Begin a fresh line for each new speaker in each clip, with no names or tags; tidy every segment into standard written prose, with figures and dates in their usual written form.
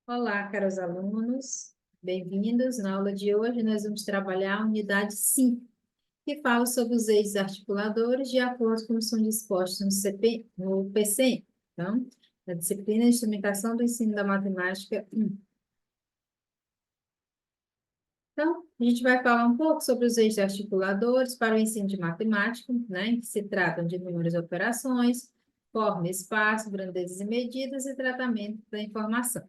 Olá, caros alunos, bem-vindos. Na aula de hoje, nós vamos trabalhar a unidade 5, que fala sobre os eixos articuladores de acordo com como são dispostos no PCM. Então, na disciplina de Instrumentação do Ensino da Matemática 1. Então, a gente vai falar um pouco sobre os eixos articuladores para o ensino de matemática, né, em que se tratam de números e operações, forma, espaço, grandezas e medidas e tratamento da informação.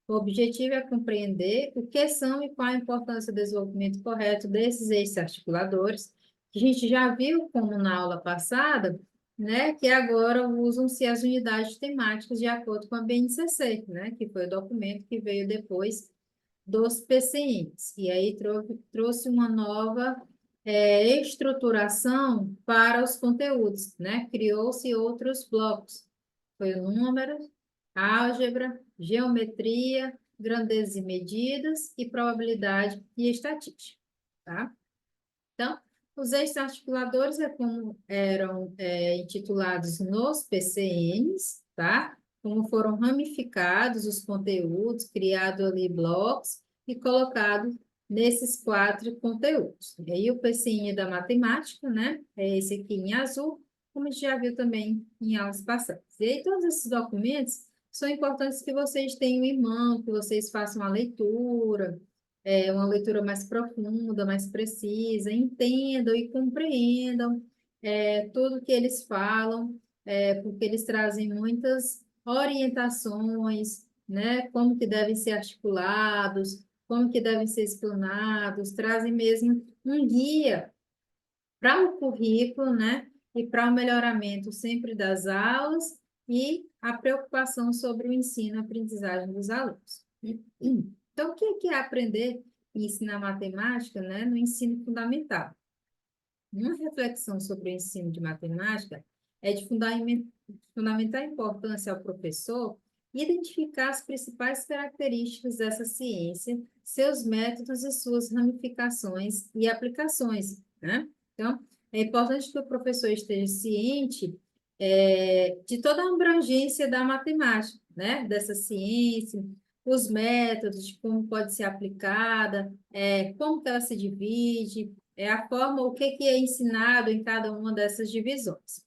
O objetivo é compreender o que são e qual a importância do desenvolvimento correto desses eixos articuladores, que a gente já viu como na aula passada, né, que agora usam-se as unidades temáticas de acordo com a BNCC, né, que foi o documento que veio depois dos PCNs. E aí trouxe uma nova estruturação para os conteúdos, né? Criou-se outros blocos. Foi o número, álgebra, geometria, grandezas e medidas e probabilidade e estatística, tá? Então, os eixos articuladores é como eram intitulados nos PCNs, tá? Como foram ramificados os conteúdos, criado ali blocos e colocado nesses 4 conteúdos. E aí o PCN da matemática, né? É esse aqui em azul, como a gente já viu também em aulas passadas. E aí todos esses documentos são importantes que vocês tenham em mão, que vocês façam a leitura, uma leitura mais profunda, mais precisa, entendam e compreendam tudo que eles falam, porque eles trazem muitas orientações, né? Como que devem ser articulados, como que devem ser explanados, trazem mesmo um guia para o currículo, né? E para o melhoramento sempre das aulas e a preocupação sobre o ensino e aprendizagem dos alunos. Então, o que é aprender e ensinar matemática, né, no ensino fundamental? Uma reflexão sobre o ensino de matemática é de fundamental importância ao professor identificar as principais características dessa ciência, seus métodos e suas ramificações e aplicações, né? Então, é importante que o professor esteja ciente de toda a abrangência da matemática, né? Dessa ciência, os métodos, de como pode ser aplicada, como que ela se divide, a forma, o que é ensinado em cada uma dessas divisões.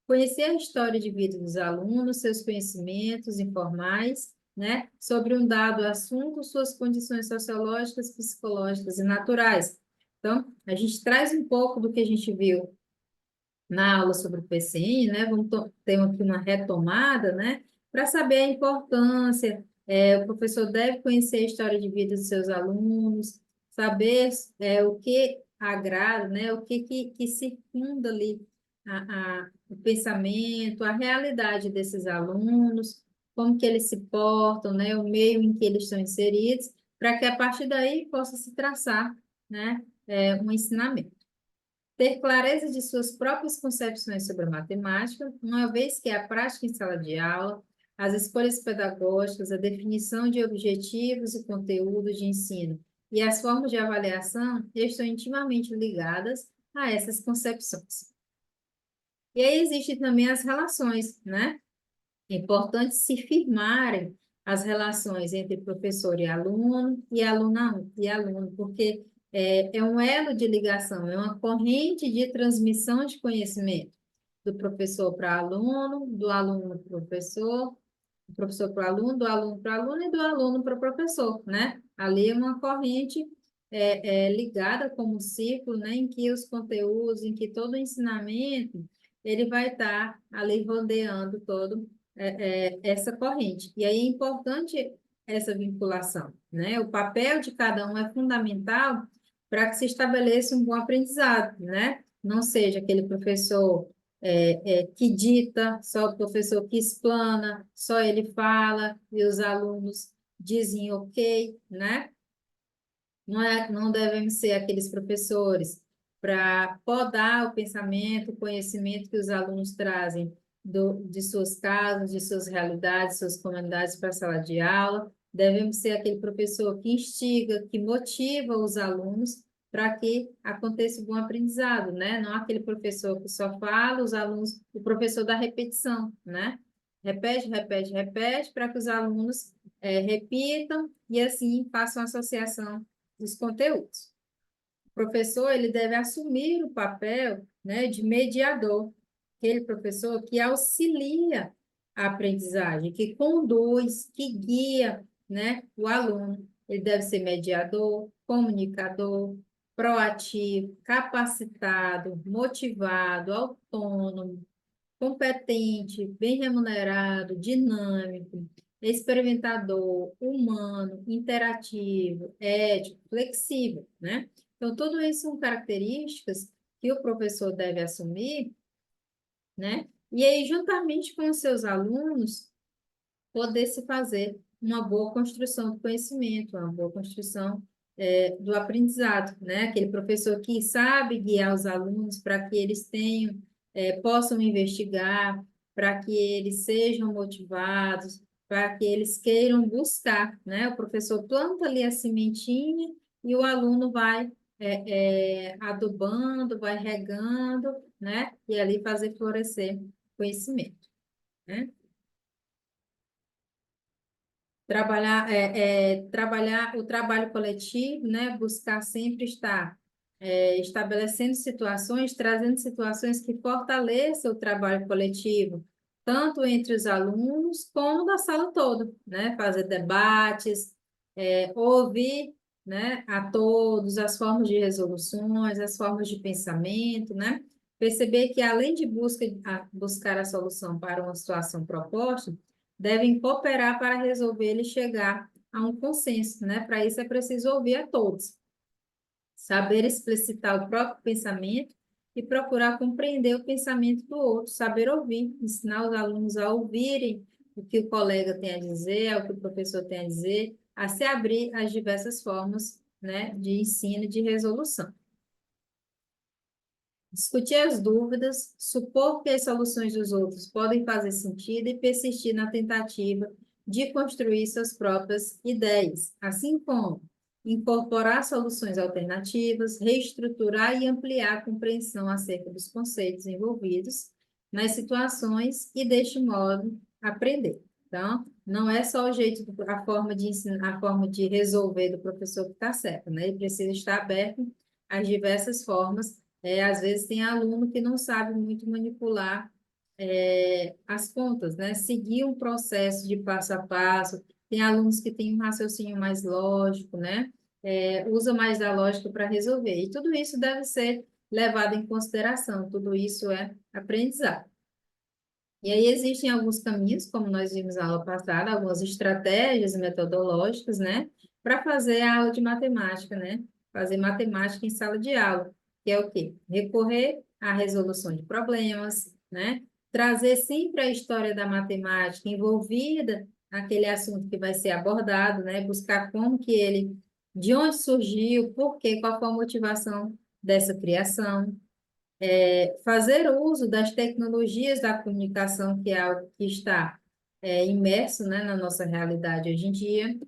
Conhecer a história de vida dos alunos, seus conhecimentos informais, né, sobre um dado assunto, suas condições sociológicas, psicológicas e naturais. Então, a gente traz um pouco do que a gente viu na aula sobre o PCN, né? Vamos ter aqui uma retomada, né? Para saber a importância, o professor deve conhecer a história de vida dos seus alunos, saber o que agrada, né? O que circunda ali o pensamento, a realidade desses alunos, como que eles se portam, né? O meio em que eles estão inseridos, para que a partir daí possa se traçar, né? Um ensinamento. Ter clareza de suas próprias concepções sobre a matemática, uma vez que a prática em sala de aula, as escolhas pedagógicas, a definição de objetivos e conteúdo de ensino e as formas de avaliação estão intimamente ligadas a essas concepções. E aí existem também as relações, né? É importante se firmarem as relações entre professor e aluno, porque é um elo de ligação, é uma corrente de transmissão de conhecimento do professor para aluno, do aluno para o professor, do professor para o aluno, do aluno para o aluno e do aluno para o professor, né? Ali é uma corrente ligada como um ciclo, né? Em que os conteúdos, em que todo o ensinamento, ele vai estar ali rodeando todo essa corrente. E aí é importante essa vinculação, né? O papel de cada um é fundamental para que se estabeleça um bom aprendizado, né? Não seja aquele professor que dita, só o professor que explana, só ele fala e os alunos dizem ok, né? Não devemos ser aqueles professores para podar o pensamento, o conhecimento que os alunos trazem de suas casas, de suas realidades, suas comunidades para a sala de aula. Devemos ser aquele professor que instiga, que motiva os alunos para que aconteça um bom aprendizado, né? Não aquele professor que só fala, os alunos, o professor da repetição, né? Repete, repete, repete, para que os alunos repitam e assim façam associação dos conteúdos. O professor ele deve assumir o papel, né, de mediador, aquele professor que auxilia a aprendizagem, que conduz, que guia, né, o aluno. Ele deve ser mediador, comunicador, proativo, capacitado, motivado, autônomo, competente, bem remunerado, dinâmico, experimentador, humano, interativo, ético, flexível, né? Então, tudo isso são características que o professor deve assumir, né? E aí, juntamente com os seus alunos, poder se fazer uma boa construção do conhecimento, uma boa construção do aprendizado, né? Aquele professor que sabe guiar os alunos para que eles tenham, possam investigar, para que eles sejam motivados, para que eles queiram buscar, né? O professor planta ali a sementinha e o aluno vai adubando, vai regando, né? E ali fazer florescer conhecimento, né? Trabalhar o trabalho coletivo, né? Buscar sempre estar estabelecendo situações, trazendo situações que fortaleçam o trabalho coletivo, tanto entre os alunos como da sala toda, né? Fazer debates, ouvir, né, a todos, as formas de resoluções, as formas de pensamento, né? Perceber que além de buscar a solução para uma situação proposta, devem cooperar para resolver e chegar a um consenso, né? Para isso é preciso ouvir a todos, saber explicitar o próprio pensamento e procurar compreender o pensamento do outro, saber ouvir, ensinar os alunos a ouvirem o que o colega tem a dizer, o que o professor tem a dizer, a se abrir às diversas formas, né, de ensino e de resolução. Discutir as dúvidas, supor que as soluções dos outros podem fazer sentido e persistir na tentativa de construir suas próprias ideias, assim como incorporar soluções alternativas, reestruturar e ampliar a compreensão acerca dos conceitos envolvidos nas situações e, deste modo, aprender. Então, não é só o jeito, a forma de ensinar, a forma de resolver do professor que está certa, né? Ele precisa estar aberto às diversas formas. Às vezes tem aluno que não sabe muito manipular as contas, né? Seguir um processo de passo a passo. Tem alunos que têm um raciocínio mais lógico, né? Usa mais da lógica para resolver. E tudo isso deve ser levado em consideração. Tudo isso é aprendizado. E aí existem alguns caminhos, como nós vimos na aula passada, algumas estratégias metodológicas, né? Para fazer a aula de matemática, né? Fazer matemática em sala de aula, que é o quê? Recorrer à resolução de problemas, né? Trazer sempre a história da matemática envolvida naquele assunto que vai ser abordado, né? Buscar como que ele, de onde surgiu, por quê, qual foi a motivação dessa criação, fazer uso das tecnologias da comunicação, que é algo que está imerso, né, na nossa realidade hoje em dia,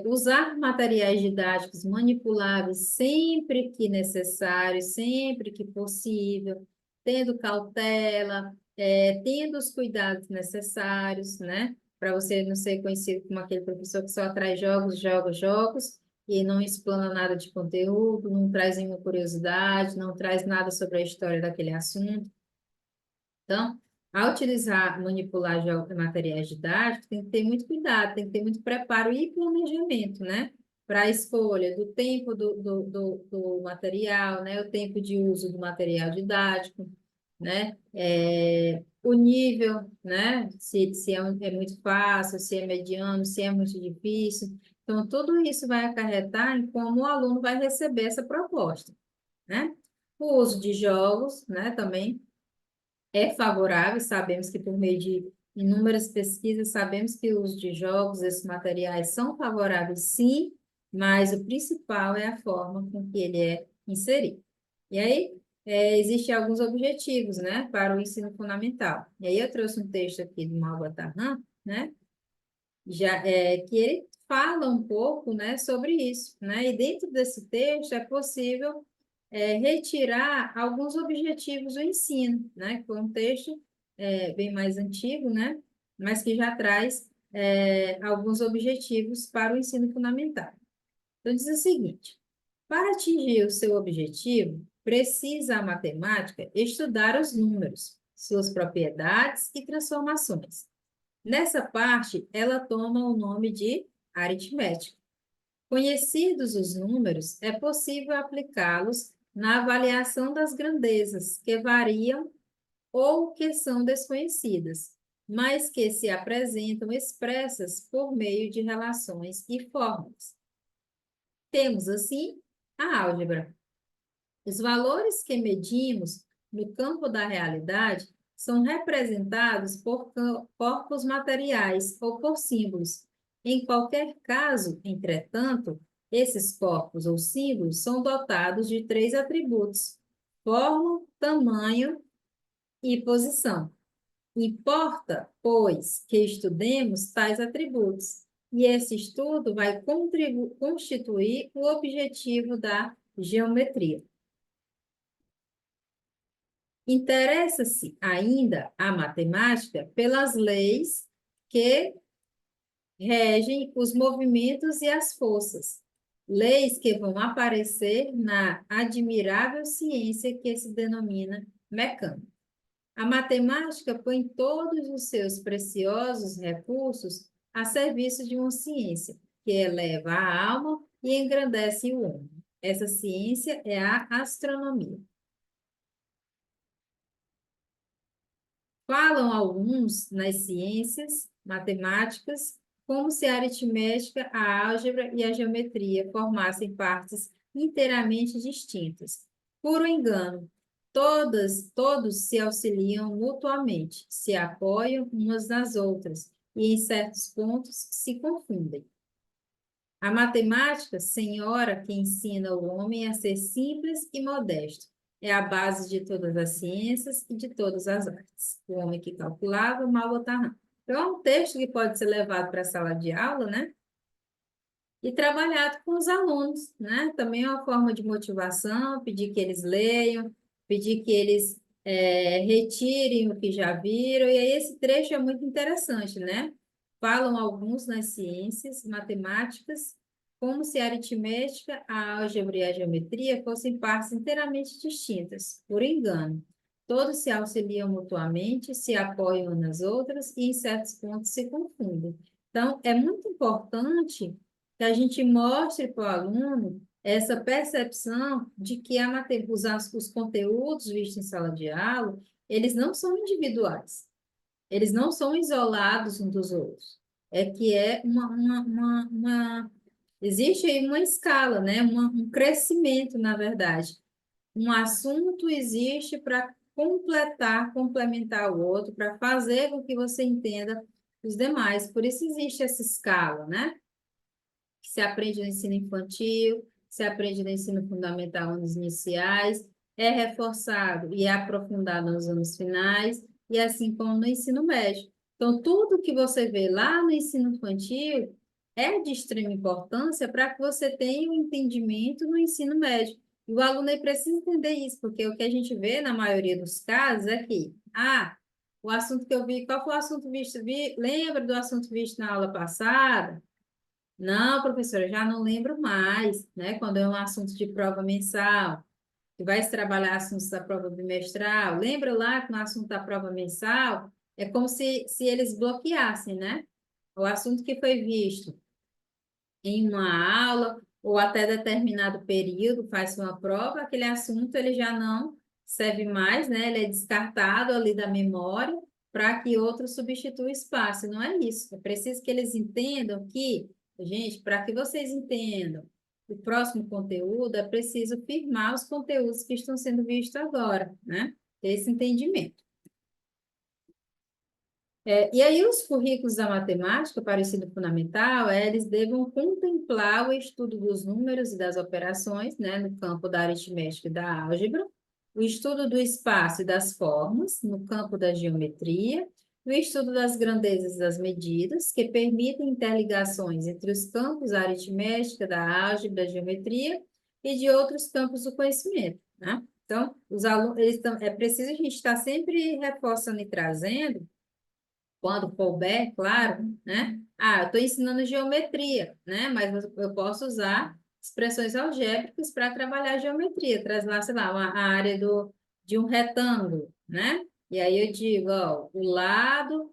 usar materiais didáticos manipuláveis sempre que necessário, sempre que possível, tendo cautela, tendo os cuidados necessários, né, para você não ser conhecido como aquele professor que só traz jogos, jogos, jogos, e não explana nada de conteúdo, não traz nenhuma curiosidade, não traz nada sobre a história daquele assunto. Então, ao utilizar, manipular materiais didáticos, tem que ter muito cuidado, tem que ter muito preparo e planejamento, né? Para a escolha do tempo do material, né? O tempo de uso do material didático, né? O nível, né? Se é muito fácil, se é mediano, se é muito difícil. Então, tudo isso vai acarretar em como o aluno vai receber essa proposta, né? O uso de jogos, né? Também é favorável, sabemos que por meio de inúmeras pesquisas, sabemos que o uso de jogos, esses materiais são favoráveis, sim, mas o principal é a forma com que ele é inserido. E aí, existem alguns objetivos, né, para o ensino fundamental. E aí eu trouxe um texto aqui do Malva Tarran, né, que ele fala um pouco, né, sobre isso, né, e dentro desse texto é possível retirar alguns objetivos do ensino, né? Que foi um texto bem mais antigo, né? Mas que já traz alguns objetivos para o ensino fundamental. Então, diz o seguinte: para atingir o seu objetivo, precisa a matemática estudar os números, suas propriedades e transformações. Nessa parte, ela toma o nome de aritmética. Conhecidos os números, é possível aplicá-los na avaliação das grandezas, que variam ou que são desconhecidas, mas que se apresentam expressas por meio de relações e fórmulas. Temos, assim, a álgebra. Os valores que medimos no campo da realidade são representados por corpos materiais ou por símbolos. Em qualquer caso, entretanto, esses corpos ou símbolos são dotados de três atributos: forma, tamanho e posição. Importa, pois, que estudemos tais atributos, e esse estudo vai constituir o objetivo da geometria. Interessa-se ainda a matemática pelas leis que regem os movimentos e as forças, leis que vão aparecer na admirável ciência que se denomina mecânica. A matemática põe todos os seus preciosos recursos a serviço de uma ciência que eleva a alma e engrandece o homem. Essa ciência é a astronomia. Falam alguns nas ciências matemáticas como se a aritmética, a álgebra e a geometria formassem partes inteiramente distintas. Puro engano. Todos se auxiliam mutuamente, se apoiam umas nas outras e, em certos pontos, se confundem. A matemática, senhora que ensina o homem a ser simples e modesto, é a base de todas as ciências e de todas as artes. O homem que calculava, mal botava. Então, é um texto que pode ser levado para a sala de aula, né? E trabalhado com os alunos, né? Também é uma forma de motivação, pedir que eles leiam, pedir que eles retirem o que já viram. E aí esse trecho é muito interessante, né? Falam alguns nas ciências matemáticas como se a aritmética, a álgebra e a geometria fossem partes inteiramente distintas, por engano. Todos se auxiliam mutuamente, se apoiam umas nas outras e, em certos pontos, se confundem. Então, é muito importante que a gente mostre para o aluno essa percepção de que os conteúdos vistos em sala de aula, eles não são individuais, eles não são isolados uns dos outros. É que é existe aí uma escala, né? Um crescimento, na verdade. Um assunto existe para complementar o outro, para fazer com que você entenda os demais. Por isso existe essa escala, né? Que se aprende no ensino infantil, se aprende no ensino fundamental, anos iniciais, é reforçado e é aprofundado nos anos finais, e assim como no ensino médio. Então, tudo que você vê lá no ensino infantil é de extrema importância para que você tenha um entendimento no ensino médio. E o aluno aí precisa entender isso, porque o que a gente vê na maioria dos casos é que, o assunto que eu vi, qual foi o assunto visto? Lembra do assunto visto na aula passada? Não, professora, já não lembro mais, né? Quando é um assunto de prova mensal, que vai se trabalhar assuntos da prova bimestral. Lembra lá que no assunto da prova mensal é como se eles bloqueassem, né? O assunto que foi visto em uma aula ou até determinado período, faz uma prova, aquele assunto ele já não serve mais, né? Ele é descartado ali da memória para que outro substitua o espaço. Não é isso. É preciso que eles entendam que, gente, para que vocês entendam o próximo conteúdo, é preciso firmar os conteúdos que estão sendo vistos agora, né? Esse entendimento. E aí, os currículos da matemática para o ensino fundamental, eles devem contemplar o estudo dos números e das operações, né, no campo da aritmética e da álgebra, o estudo do espaço e das formas, no campo da geometria, o estudo das grandezas e das medidas, que permitem interligações entre os campos da aritmética, da álgebra, da geometria e de outros campos do conhecimento, né? Então, os alunos, é preciso a gente estar sempre reforçando e trazendo quando couber, claro, né? Ah, eu estou ensinando geometria, né? Mas eu posso usar expressões algébricas para trabalhar a geometria, traz lá, sei lá, a área de um retângulo, né? E aí eu digo, ó, o lado,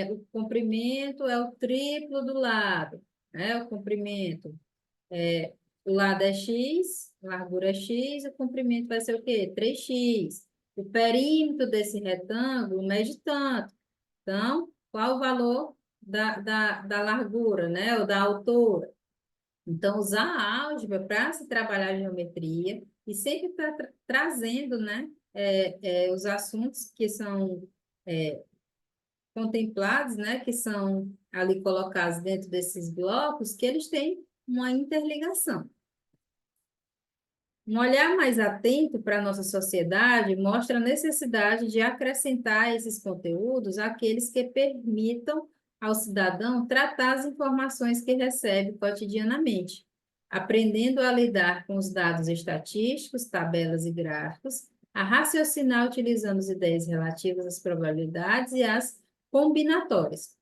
o comprimento é o triplo do lado, né? O comprimento, o lado é x, a largura é x, o comprimento vai ser o quê? 3x. O perímetro desse retângulo mede tanto. Então, qual o valor da largura, né? Ou da altura? Então, usar a álgebra para se trabalhar a geometria e sempre trazendo, né? Os assuntos que são contemplados, né? Que são ali colocados dentro desses blocos, que eles têm uma interligação. Um olhar mais atento para a nossa sociedade mostra a necessidade de acrescentar esses conteúdos àqueles que permitam ao cidadão tratar as informações que recebe cotidianamente, aprendendo a lidar com os dados estatísticos, tabelas e gráficos, a raciocinar utilizando as ideias relativas às probabilidades e às combinatórias.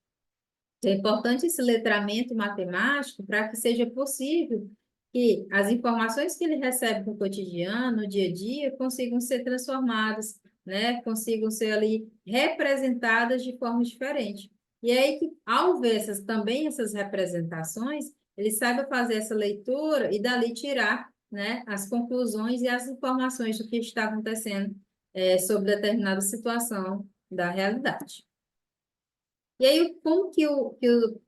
É importante esse letramento matemático para que seja possível que as informações que ele recebe no cotidiano, no dia a dia, consigam ser transformadas, né? Consigam ser ali representadas de forma diferente. E aí que, ao ver também essas representações, ele saiba fazer essa leitura e dali tirar, né, as conclusões e as informações do que está acontecendo sobre determinada situação da realidade. E aí, como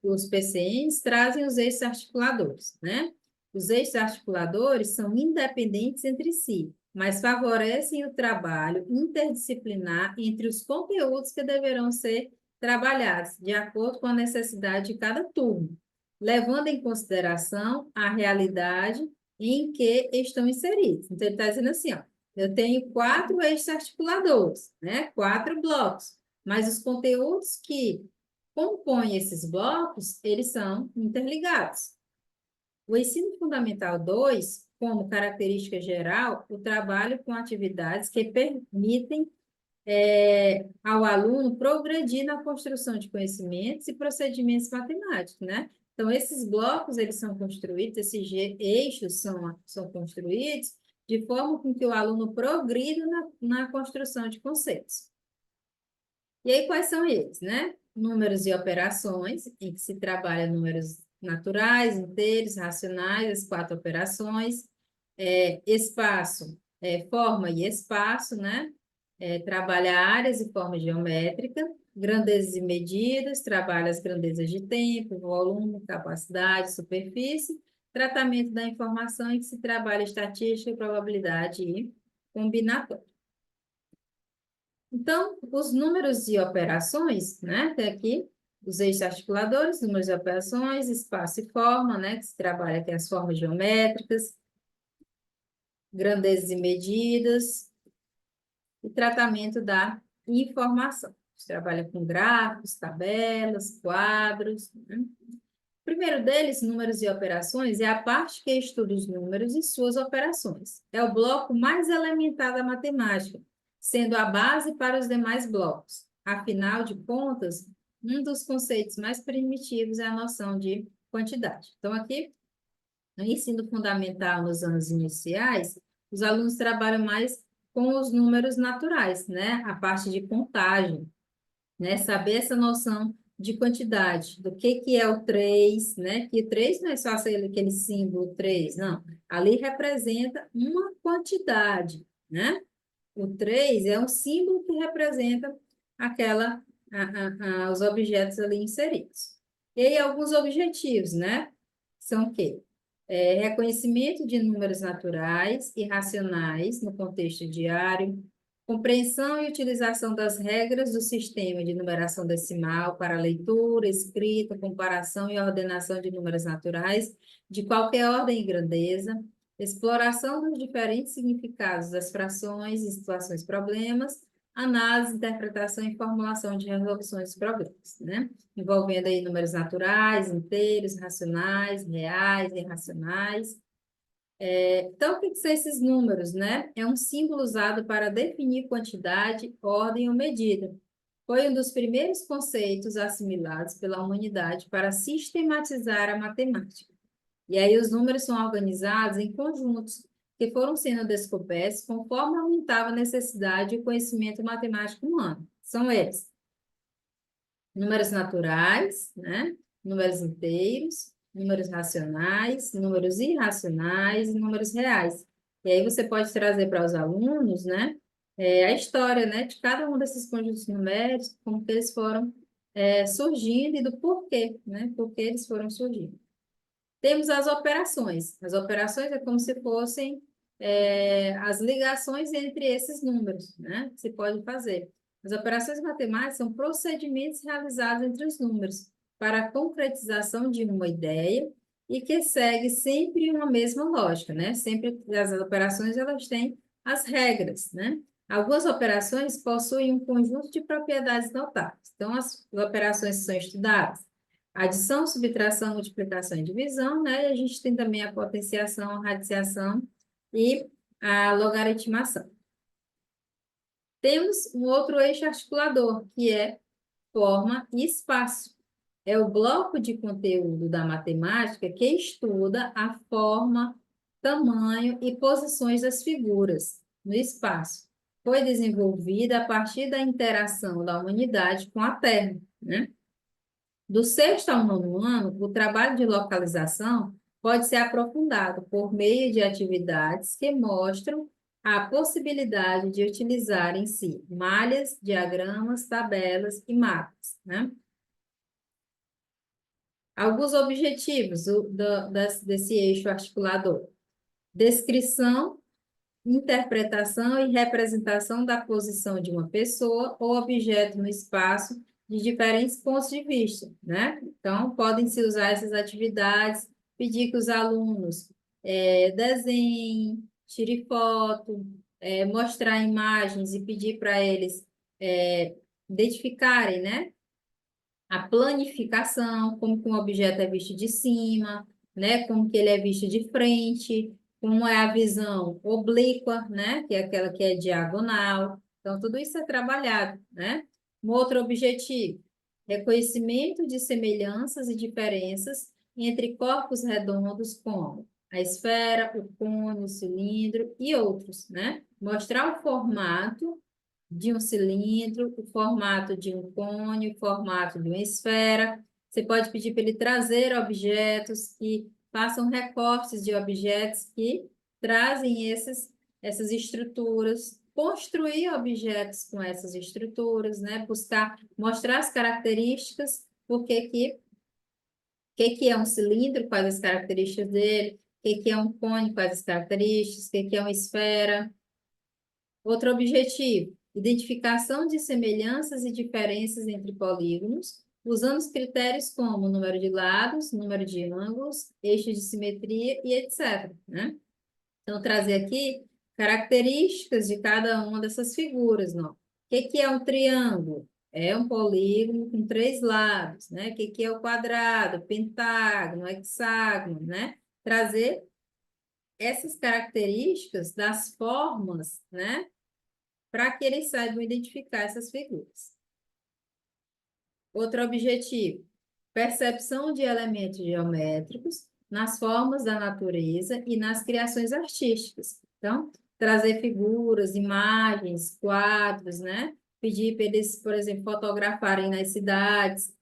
os PCNs trazem os eixos articuladores, né? Os eixos articuladores são independentes entre si, mas favorecem o trabalho interdisciplinar entre os conteúdos que deverão ser trabalhados, de acordo com a necessidade de cada turno, levando em consideração a realidade em que estão inseridos. Então, ele está dizendo assim, ó, eu tenho 4 eixos articuladores, né? 4 blocos, mas os conteúdos que compõem esses blocos, eles são interligados. O ensino fundamental 2, como característica geral, o trabalho com atividades que permitem ao aluno progredir na construção de conhecimentos e procedimentos matemáticos, né? Então, esses blocos, eles são construídos, esses eixos são construídos de forma com que o aluno progrida na construção de conceitos. E aí, quais são eles, né? Números e operações, em que se trabalha números naturais, inteiros, racionais, as 4 operações. Espaço, forma e espaço, né? Trabalha áreas e formas geométricas, grandezas e medidas, trabalha as grandezas de tempo, volume, capacidade, superfície, tratamento da informação, em que se trabalha estatística, probabilidade e combinatória. Então, os números e operações, né? Tem aqui os eixos articuladores, números e operações, espaço e forma, né? Que se trabalha aqui as formas geométricas, grandezas e medidas, e tratamento da informação. Se trabalha com gráficos, tabelas, quadros, né? O primeiro deles, números e operações, é a parte que estuda os números e suas operações. É o bloco mais elementar da matemática, sendo a base para os demais blocos. Afinal de contas, um dos conceitos mais primitivos é a noção de quantidade. Então, aqui, no ensino fundamental, nos anos iniciais, os alunos trabalham mais com os números naturais, né? A parte de contagem, né? Saber essa noção de quantidade, do que é o 3, né? Que 3 não é só aquele símbolo 3, não. Ali representa uma quantidade, né? O 3 é um símbolo que representa os objetos ali inseridos. E aí, alguns objetivos, né? São o quê? Reconhecimento de números naturais e racionais no contexto diário, compreensão e utilização das regras do sistema de numeração decimal para leitura, escrita, comparação e ordenação de números naturais de qualquer ordem e grandeza, exploração dos diferentes significados das frações em situações problemas, análise, interpretação e formulação de resoluções dos problemas, né? Envolvendo aí números naturais, inteiros, racionais, reais, irracionais. Então, o que são esses números, né? É um símbolo usado para definir quantidade, ordem ou medida. Foi um dos primeiros conceitos assimilados pela humanidade para sistematizar a matemática. E aí os números são organizados em conjuntos que foram sendo descobertos conforme aumentava a necessidade e o conhecimento matemático humano. São eles: números naturais, né? Números inteiros, números racionais, números irracionais e números reais. E aí você pode trazer para os alunos, né, a história, né, de cada um desses conjuntos numéricos, como que eles foram surgindo e do porquê, né, por que eles foram surgindo. Temos as operações. As operações é como se fossem as ligações entre esses números, né? Que se pode fazer. As operações matemáticas são procedimentos realizados entre os números para a concretização de uma ideia e que segue sempre uma mesma lógica, né? Sempre as operações elas têm as regras, né? Algumas operações possuem um conjunto de propriedades notáveis. Então, as operações que são estudadas: adição, subtração, multiplicação e divisão, né? E a gente tem também a potenciação, a radiciação e a logaritmação. Temos um outro eixo articulador, que é forma e espaço. É o bloco de conteúdo da matemática que estuda a forma, tamanho e posições das figuras no espaço. Foi desenvolvida a partir da interação da humanidade com a Terra, né? Do sexto ao nono ano, o trabalho de localização pode ser aprofundado por meio de atividades que mostram a possibilidade de utilizar em si malhas, diagramas, tabelas e mapas, né? Alguns objetivos desse eixo articulador: descrição, interpretação e representação da posição de uma pessoa ou objeto no espaço de diferentes pontos de vista, né? Então, podem-se usar essas atividades, pedir que os alunos desenhem, tirem foto, mostrar imagens e pedir para eles identificarem, né? A planificação, como que um objeto é visto de cima, né? Como que ele é visto de frente, como é a visão oblíqua, né? Que é aquela que é diagonal. Então, tudo isso é trabalhado, né? Um outro objetivo: reconhecimento de semelhanças e diferenças entre corpos redondos como a esfera, o cone, o cilindro e outros, né? Mostrar o formato de um cilindro, o formato de um cone, o formato de uma esfera. Você pode pedir para ele trazer objetos que façam recortes de objetos que trazem essas estruturas, construir objetos com essas estruturas, né? Buscar mostrar as características, que é um cilindro, quais as características dele, que é um cone, quais as características, que é uma esfera. Outro objetivo: identificação de semelhanças e diferenças entre polígonos, usando os critérios como número de lados, número de ângulos, eixo de simetria e etc., né? Então, trazer aqui características de cada uma dessas figuras, não? O que é um triângulo? É um polígono com 3 lados, né? O que é o quadrado, pentágono, hexágono, né? Trazer essas características das formas, né? Para que eles saibam identificar essas figuras. Outro objetivo: percepção de elementos geométricos nas formas da natureza e nas criações artísticas. Então, trazer figuras, imagens, quadros, né? Pedir para eles, por exemplo, fotografarem nas cidades,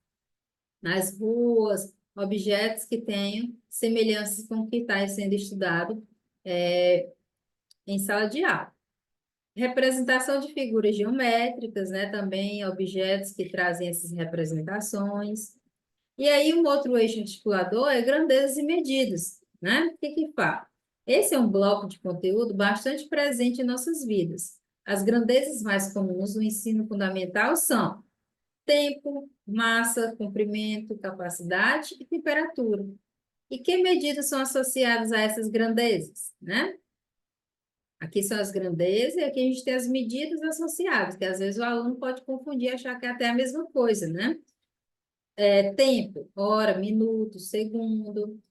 nas ruas, objetos que tenham semelhanças com o que está sendo estudado em sala de aula. Representação de figuras geométricas, né? Também objetos que trazem essas representações. E aí, um outro eixo articulador é grandezas e medidas, né? O que que fala? Esse é um bloco de conteúdo bastante presente em nossas vidas. As grandezas mais comuns no ensino fundamental são tempo, massa, comprimento, capacidade e temperatura. E que medidas são associadas a essas grandezas, né? Aqui são as grandezas e aqui a gente tem as medidas associadas, que às vezes o aluno pode confundir e achar que é até a mesma coisa, né? Tempo: hora, minuto, segundo,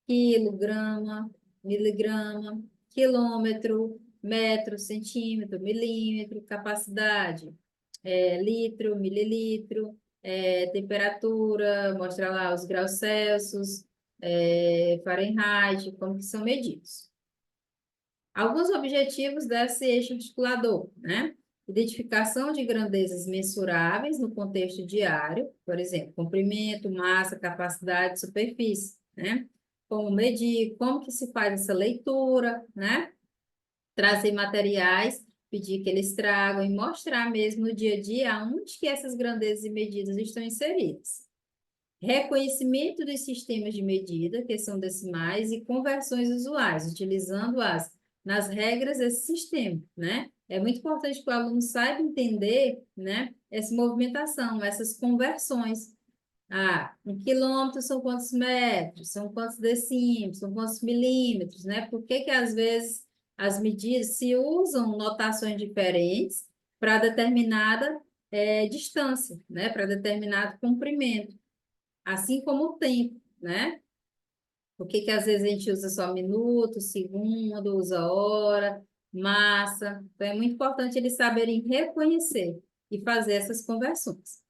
quilograma, miligrama, quilômetro, metro, centímetro, milímetro. Capacidade: litro, mililitro, temperatura, mostra lá os graus Celsius, Fahrenheit, como que são medidos. Alguns objetivos desse eixo articulador, né? Identificação de grandezas mensuráveis no contexto diário, por exemplo, comprimento, massa, capacidade, superfície, né? Como medir, como que se faz essa leitura, né? Trazer materiais, pedir que eles tragam e mostrar mesmo no dia a dia onde que essas grandezas e medidas estão inseridas. Reconhecimento dos sistemas de medida, que são decimais, e conversões usuais, utilizando-as nas regras desse sistema, né? É muito importante que o aluno saiba entender, né, essa movimentação, essas conversões. Ah, 1 quilômetro são quantos metros? São quantos decímetros? São quantos milímetros, né? Por que que às vezes as medidas se usam notações diferentes para determinada distância, né? Para determinado comprimento, assim como o tempo, né? Por que que às vezes a gente usa só minuto, segundo, usa hora, massa? Então é muito importante eles saberem reconhecer e fazer essas conversões.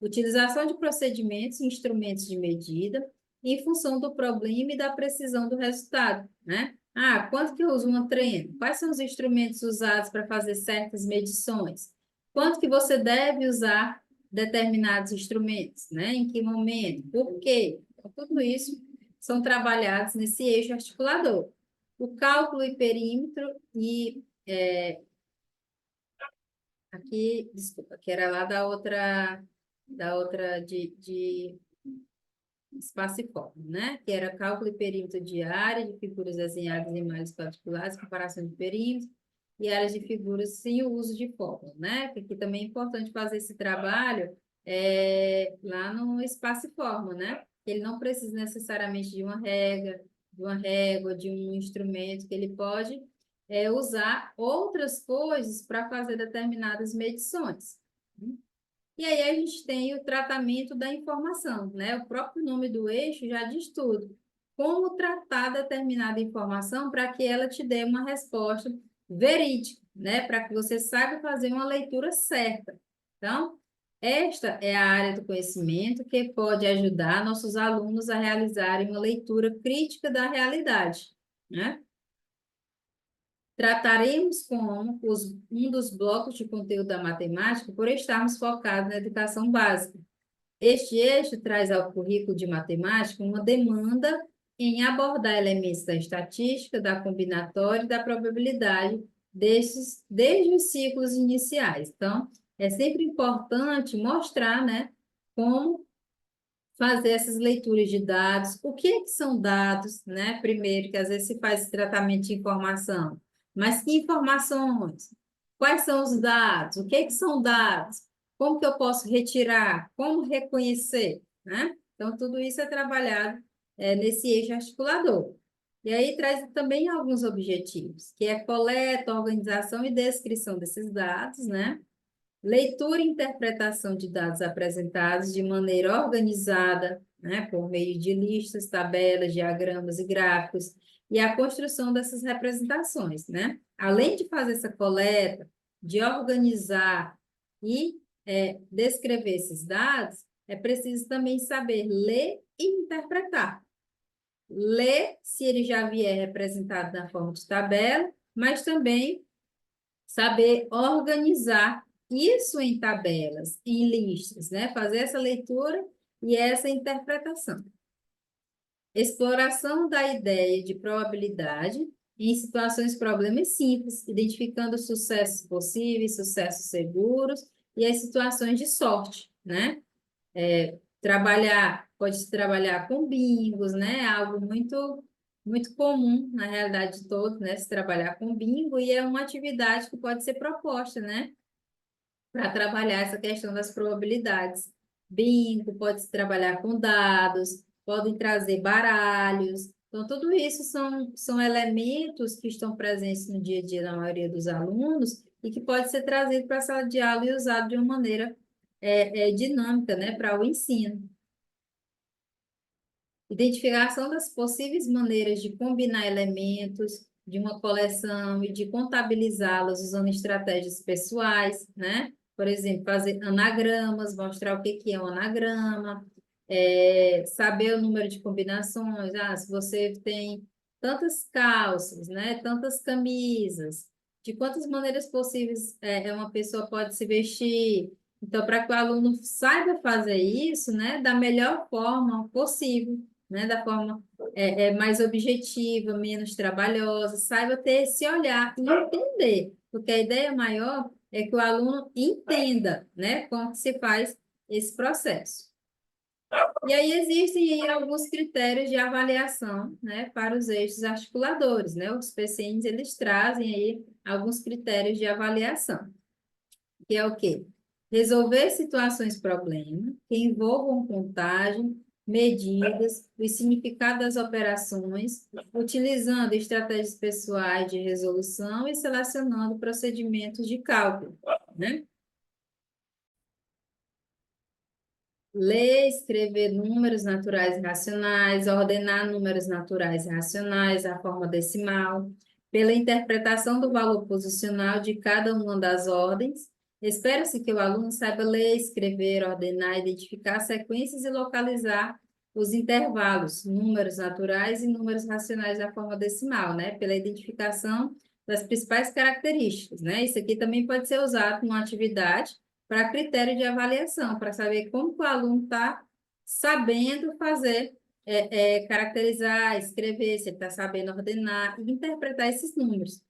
Utilização de procedimentos e instrumentos de medida em função do problema e da precisão do resultado, né? Ah, quanto que eu uso uma treino? Quais são os instrumentos usados para fazer certas medições? Quanto que você deve usar determinados instrumentos, né? Em que momento? Por quê? Então, tudo isso são trabalhados nesse eixo articulador. O cálculo e perímetro e aqui, desculpa, que era lá da outra de espaço e forma, né? Que era cálculo e perímetro de área de figuras desenhadas em malhas particulares, comparação de perímetro e áreas de figuras sem o uso de forma, né? Porque também é importante fazer esse trabalho lá no espaço e forma, né? Ele não precisa necessariamente de uma régua, de um instrumento, que ele pode usar outras coisas para fazer determinadas medições. E aí a gente tem o tratamento da informação, né? O próprio nome do eixo já diz tudo. Como tratar determinada informação para que ela te dê uma resposta verídica, né? Para que você saiba fazer uma leitura certa. Então, esta é a área do conhecimento que pode ajudar nossos alunos a realizarem uma leitura crítica da realidade, né? Trataremos como um dos blocos de conteúdo da matemática por estarmos focados na educação básica. Este eixo traz ao currículo de matemática uma demanda em abordar elementos da estatística, da combinatória e da probabilidade desde os ciclos iniciais. Então, é sempre importante mostrar, né, como fazer essas leituras de dados. O que é que são dados, né? Primeiro, que às vezes se faz esse tratamento de informação. Mas que informações? Quais são os dados? O que é que são dados? Como que eu posso retirar? Como reconhecer, né? Então, tudo isso é trabalhado nesse eixo articulador. E aí traz também alguns objetivos, que é coleta, organização e descrição desses dados, né? Leitura e interpretação de dados apresentados de maneira organizada, né, por meio de listas, tabelas, diagramas e gráficos, e a construção dessas representações, né? Além de fazer essa coleta, de organizar e descrever esses dados, é preciso também saber ler e interpretar. Ler, se ele já vier representado na forma de tabela, mas também saber organizar isso em tabelas, em listas, né? Fazer essa leitura e essa interpretação. Exploração da ideia de probabilidade em situações problemas simples, identificando sucessos possíveis, sucessos seguros e as situações de sorte, né? Pode-se trabalhar com bingos, né? Algo muito comum na realidade de todos, né? Se trabalhar com bingo, e é uma atividade que pode ser proposta, né? Para trabalhar essa questão das probabilidades. Bingo, pode-se trabalhar com dados, podem trazer baralhos. Então, tudo isso são elementos que estão presentes no dia a dia da maioria dos alunos e que pode ser trazido para a sala de aula e usado de uma maneira dinâmica, né? Para o ensino. Identificação das possíveis maneiras de combinar elementos de uma coleção e de contabilizá-las usando estratégias pessoais, né? por exemplo, fazer anagramas, mostrar o que que é um anagrama, saber o número de combinações. Ah, se você tem tantas calças, né, tantas camisas, de quantas maneiras possíveis uma pessoa pode se vestir. Então, para que o aluno saiba fazer isso, né, da melhor forma possível, né, da forma mais objetiva, menos trabalhosa, saiba ter esse olhar e entender, porque a ideia maior é que o aluno entenda, né, como que se faz esse processo. E aí existem aí alguns critérios de avaliação, né, para os eixos articuladores, né? Os PCNs, eles trazem aí alguns critérios de avaliação, que é o quê? Resolver situações problema que envolvam contagem, medidas, o significado das operações, utilizando estratégias pessoais de resolução e selecionando procedimentos de cálculo, né? Ler, escrever números naturais e racionais, ordenar números naturais e racionais, a forma decimal, pela interpretação do valor posicional de cada uma das ordens. Espera-se que o aluno saiba ler, escrever, ordenar, identificar sequências e localizar os intervalos, números naturais e números racionais da forma decimal, né? Pela identificação das principais características, né? Isso aqui também pode ser usado numa atividade para critério de avaliação, para saber como que o aluno está sabendo fazer, caracterizar, escrever, se ele está sabendo ordenar e interpretar esses números.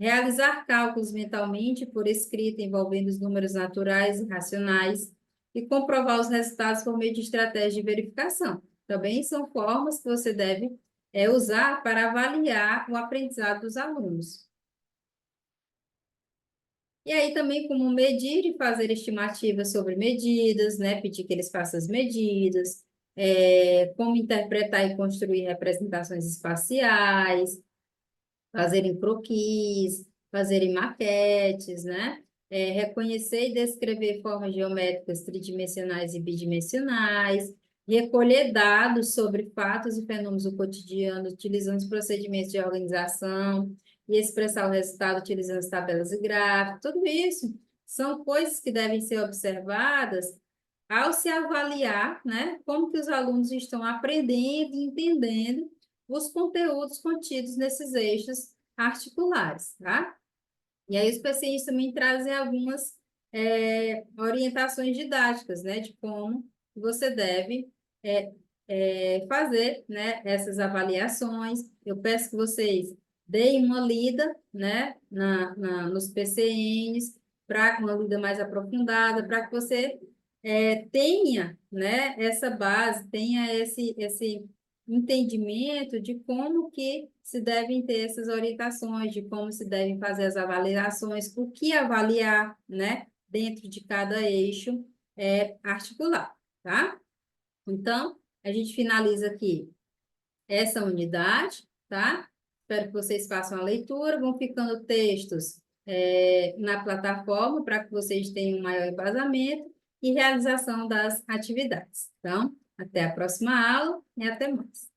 Realizar cálculos mentalmente por escrito, envolvendo os números naturais e racionais, e comprovar os resultados por meio de estratégia de verificação. Também são formas que você deve usar para avaliar o aprendizado dos alunos. E aí também como medir e fazer estimativas sobre medidas, né? Pedir que eles façam as medidas, como interpretar e construir representações espaciais, fazerem croquis, fazerem maquetes, né? Reconhecer e descrever formas geométricas tridimensionais e bidimensionais, recolher dados sobre fatos e fenômenos do cotidiano, utilizando os procedimentos de organização e expressar o resultado utilizando as tabelas e gráficos. Tudo isso são coisas que devem ser observadas ao se avaliar, né, como que os alunos estão aprendendo e entendendo os conteúdos contidos nesses eixos articulares, tá? E aí os pacientes também trazem algumas orientações didáticas, né, de como você deve fazer, né, essas avaliações. Eu peço que vocês deem uma lida, né, nos PCNs, para uma lida mais aprofundada, para que você tenha, né, essa base, tenha esse entendimento de como que se devem ter essas orientações, de como se devem fazer as avaliações, o que avaliar, né, dentro de cada eixo articular, tá? Então, a gente finaliza aqui essa unidade, tá? Espero que vocês façam a leitura, vão ficando textos na plataforma para que vocês tenham um maior embasamento e realização das atividades. Então, até a próxima aula e até mais.